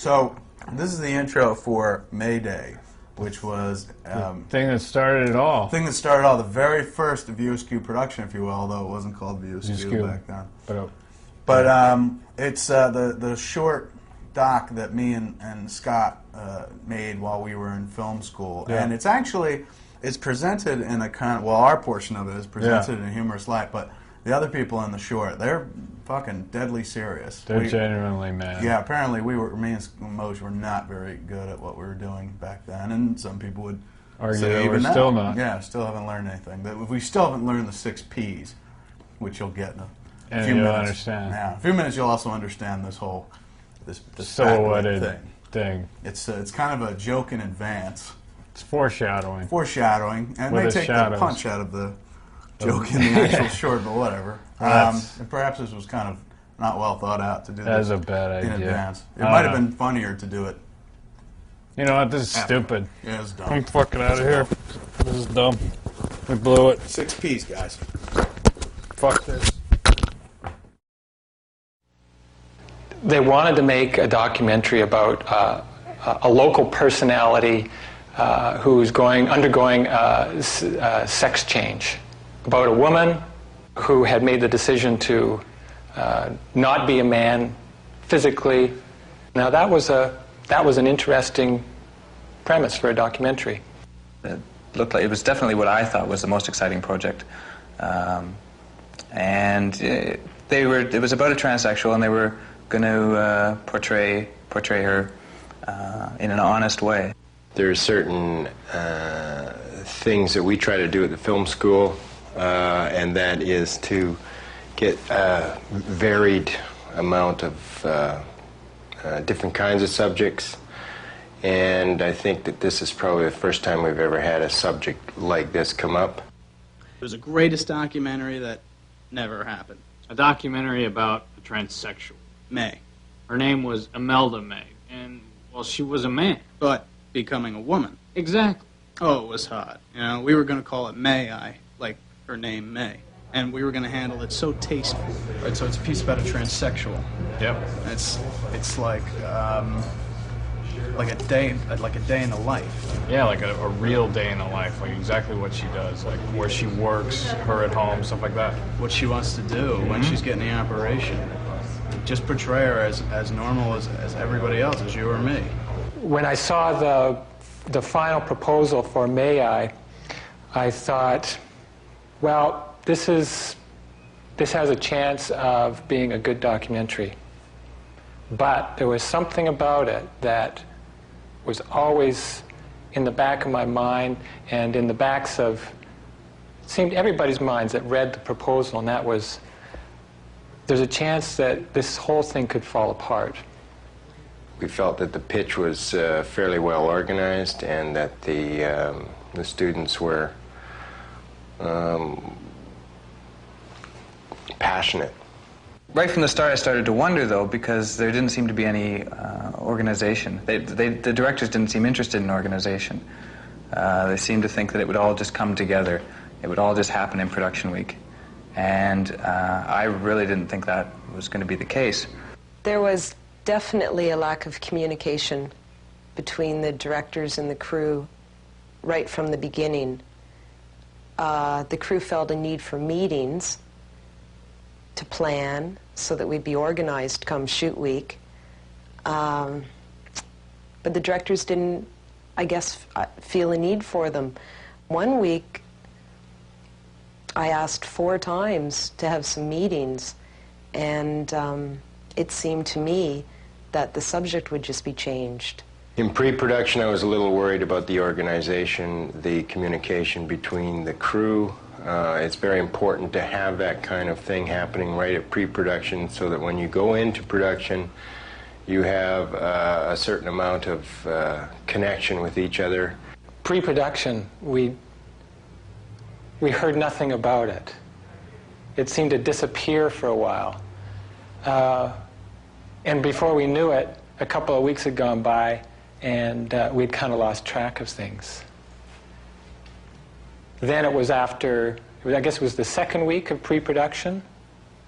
So this is the intro for May Day, which was the thing that started it all. The very first View Askew production, if you will, although it wasn't called View Askew back then. But it's the short doc that me and Scott made while we were in film school, and it's presented in a kind of, well, our portion of it is presented in a humorous light, but the other people in the short, they're fucking deadly serious. They're genuinely mad. Yeah, apparently me and Mosier were not very good at what we were doing back then, and some people would argue say that even we're still not. Yeah, still haven't learned anything. We still haven't learned the 6 Ps, which you'll get in a few minutes. Understand. Yeah, in a few minutes you'll also understand this whole this silhouetted thing. It's kind of a joke in advance. It's foreshadowing. And they take the punch out of the joke in the actual short, but whatever. And perhaps this was kind of not well thought out to do that. That's a bad idea. In advance. It might have been funnier to do it. You know what? This is stupid. Yeah, it's dumb. I'm fucking out of here. This is dumb. We blew it. 6 Ps, guys. Fuck this. They wanted to make a documentary about a local personality who's undergoing sex change, about a woman who had made the decision to not be a man physically. Now that was an interesting premise for a documentary. It looked like it was definitely what I thought was the most exciting project, and it was about a transsexual, and they were going to portray her in an honest way. There are certain things that we try to do at the film school, and that is to get a varied amount of different kinds of subjects. And I think that this is probably the first time we've ever had a subject like this come up. It was the greatest documentary that never happened. A documentary about a transsexual. May. Her name was Emelda May, and, well, she was a man. But becoming a woman. Exactly. Oh, it was hot. You know, we were going to call it May I, like her name May. And we were going to handle it so tasteful. Right, so it's a piece about a transsexual. Yep. It's like a day in the life. Yeah, like a real day in the life, like exactly what she does, like where she works, her at home, stuff like that. What she wants to do when she's getting the operation. Just portray her as normal as everybody else, as you or me. When I saw the final proposal for May I thought, well, this has a chance of being a good documentary. But there was something about it that was always in the back of my mind and in the backs of, it seemed, everybody's minds that read the proposal, and that was, there's a chance that this whole thing could fall apart. We felt that the pitch was fairly well organized, and that the students were passionate. Right from the start, I started to wonder, though, because there didn't seem to be any organization. The directors didn't seem interested in organization. They seemed to think that it would all just come together. It would all just happen in production week. And I really didn't think that was going to be the case. There was definitely a lack of communication between the directors and the crew right from the beginning. The crew felt a need for meetings to plan so that we'd be organized come shoot week. But the directors didn't, I guess, feel a need for them. One week, I asked 4 times to have some meetings, and it seemed to me that the subject would just be changed. In pre-production, I was a little worried about the organization, the communication between the crew. It's very important to have that kind of thing happening right at pre-production, so that when you go into production, you have a certain amount of connection with each other. Pre-production, we heard nothing about it. It seemed to disappear for a while. And before we knew it, a couple of weeks had gone by, and we'd kind of lost track of things. Then it was after, I guess it was the second week of pre-production,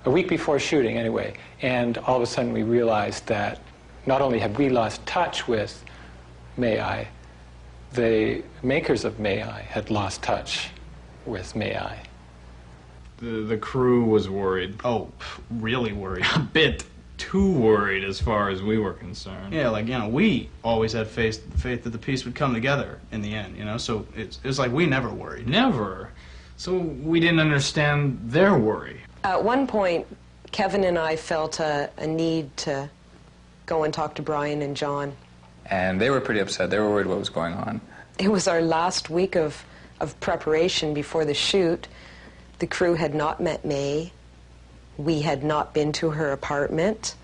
a week before shooting anyway, and all of a sudden we realized that not only had we lost touch with May I, the makers of May I had lost touch with May I. The crew was worried. Oh, really worried. A bit too worried as far as we were concerned. Yeah, like, you know, we always had faith that the piece would come together in the end, you know, so it was like we never worried. Never. So we didn't understand their worry. At one point, Kevin and I felt a need to go and talk to Brian and John. And they were pretty upset. They were worried what was going on. It was our last week of preparation before the shoot. The crew had not met May. We had not been to her apartment.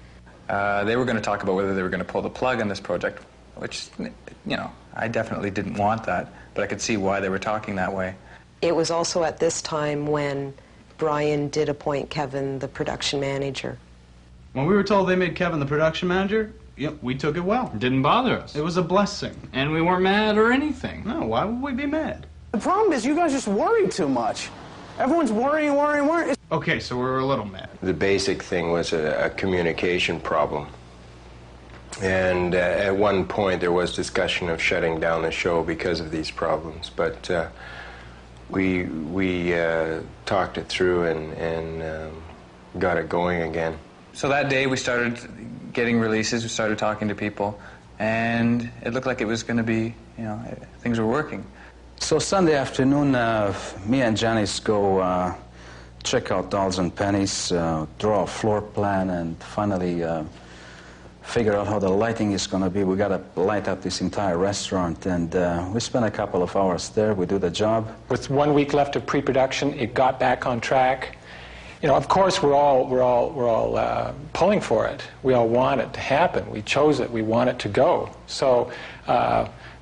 They were going to talk about whether they were going to pull the plug on this project, which, you know, I definitely didn't want that, but I could see why they were talking that way. It was also at this time when Brian did appoint Kevin the production manager. When we were told they made Kevin the production manager, yep, we took it well. It didn't bother us. It was a blessing. And we weren't mad or anything. No, why would we be mad? The problem is you guys just worry too much. Everyone's worrying. Okay, so we were a little mad. The basic thing was a communication problem. And at one point there was discussion of shutting down the show because of these problems, but we talked it through and got it going again. So that day we started getting releases, we started talking to people, and it looked like it was going to be, you know, things were working. So Sunday afternoon, me and Janice go check out dolls and pennies, draw a floor plan, and finally figure out how the lighting is going to be. We got to light up this entire restaurant, and we spent a couple of hours there. We do the job. With 1 week left of pre-production, it got back on track. You know, of course, we're all pulling for it. We all want it to happen. We chose it. We want it to go. So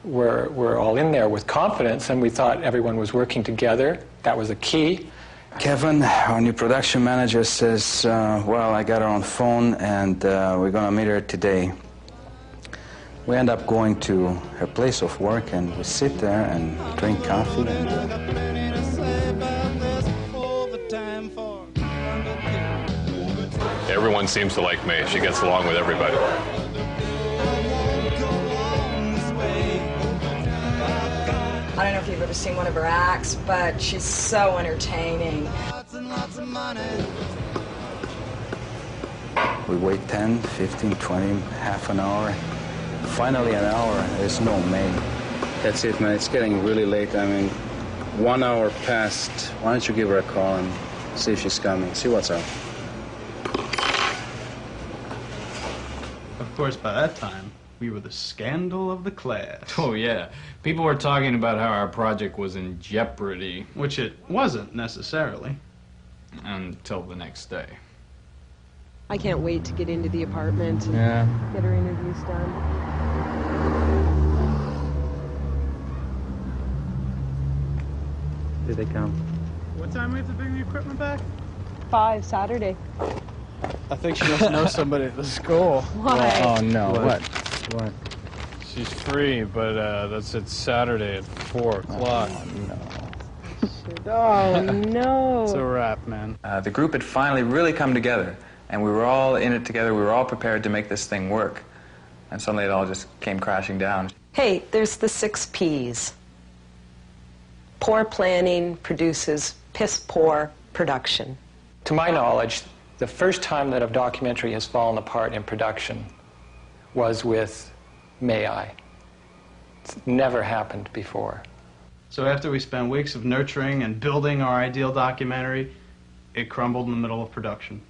we're all in there with confidence, and we thought everyone was working together. That was the key. Kevin, our new production manager, says, well, I got her on phone, and we're going to meet her today. We end up going to her place of work, and we sit there and drink coffee. Everyone seems to like May. She gets along with everybody. I don't know if you've ever seen one of her acts, but she's so entertaining. We wait 10, 15, 20, half an hour. Finally an hour, there's no May. That's it, man. It's getting really late. I mean, 1 hour past. Why don't you give her a call and see if she's coming? See what's up. Of course, by that time, we were the scandal of the class. Oh, yeah. People were talking about how our project was in jeopardy. Which it wasn't, necessarily. Until the next day. I can't wait to get into the apartment and get her interviews done. Did they come? What time we have to bring the equipment back? 5 Saturday. I think she must know somebody at the school. Why? Oh, no. What? She's free, but it's Saturday at 4 o'clock. Oh, no. It's a wrap, man. The group had finally really come together, and we were all in it together. We were all prepared to make this thing work. And suddenly it all just came crashing down. Hey, there's the 6 Ps. Poor planning produces piss-poor production. To my knowledge, the first time that a documentary has fallen apart in production was with May I. It's never happened before. So after we spent weeks of nurturing and building our ideal documentary, it crumbled in the middle of production.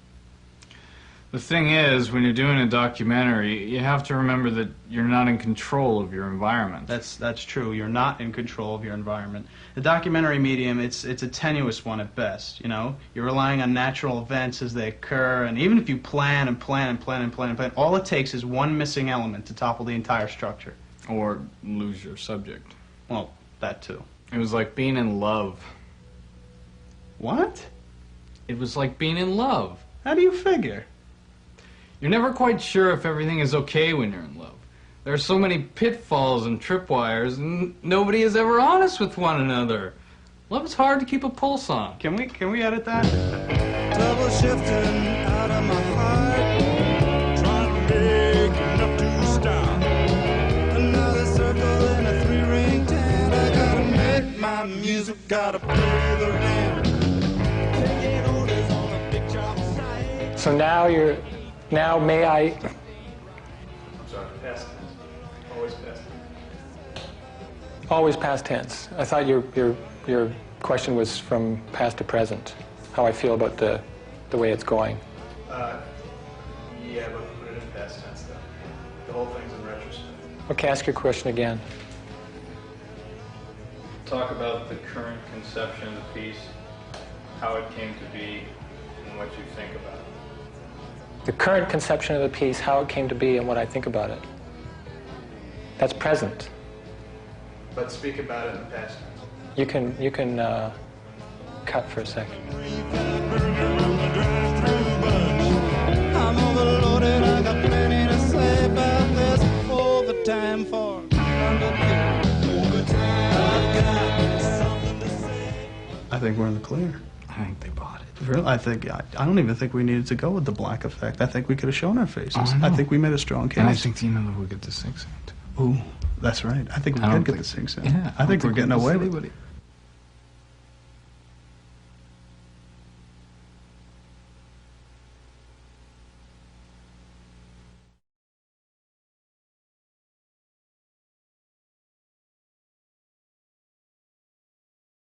The thing is, when you're doing a documentary, you have to remember that you're not in control of your environment. That's true. You're not in control of your environment. The documentary medium, it's a tenuous one at best, you know? You're relying on natural events as they occur, and even if you plan and plan and plan and plan and plan, all it takes is one missing element to topple the entire structure. Or lose your subject. Well, that too. It was like being in love. What? It was like being in love. How do you figure? You're never quite sure if everything is okay when you're in love. There are so many pitfalls and tripwires, and nobody is ever honest with one another. Love is hard to keep a pulse on. Can we edit that? Trouble shifting out of my heart, trying to make enough to gotta pay the rent. Taking orders on a big job site. So now may I? I'm sorry, past tense. Always past tense. Always past tense. I thought your question was from past to present. How I feel about the way it's going. Yeah, but put it in past tense though. The whole thing's in retrospect. Okay, ask your question again. Talk about the current conception of the piece, how it came to be, and what you think about it. The current conception of the piece, how it came to be, and what I think about it. That's present. But speak about it in the past tense. You can cut for a second. I'm overloaded, I got plenty to say about this. Overtime for I think we're in the clear. I think they bought it. Really? I don't even think we needed to go with the black effect. I think we could have shown our faces. I think we made a strong case. And I think we'll get the 6 cent. Ooh, that's right. I think we could get the 6 cent. Yeah, I think we're getting away with it. Anybody.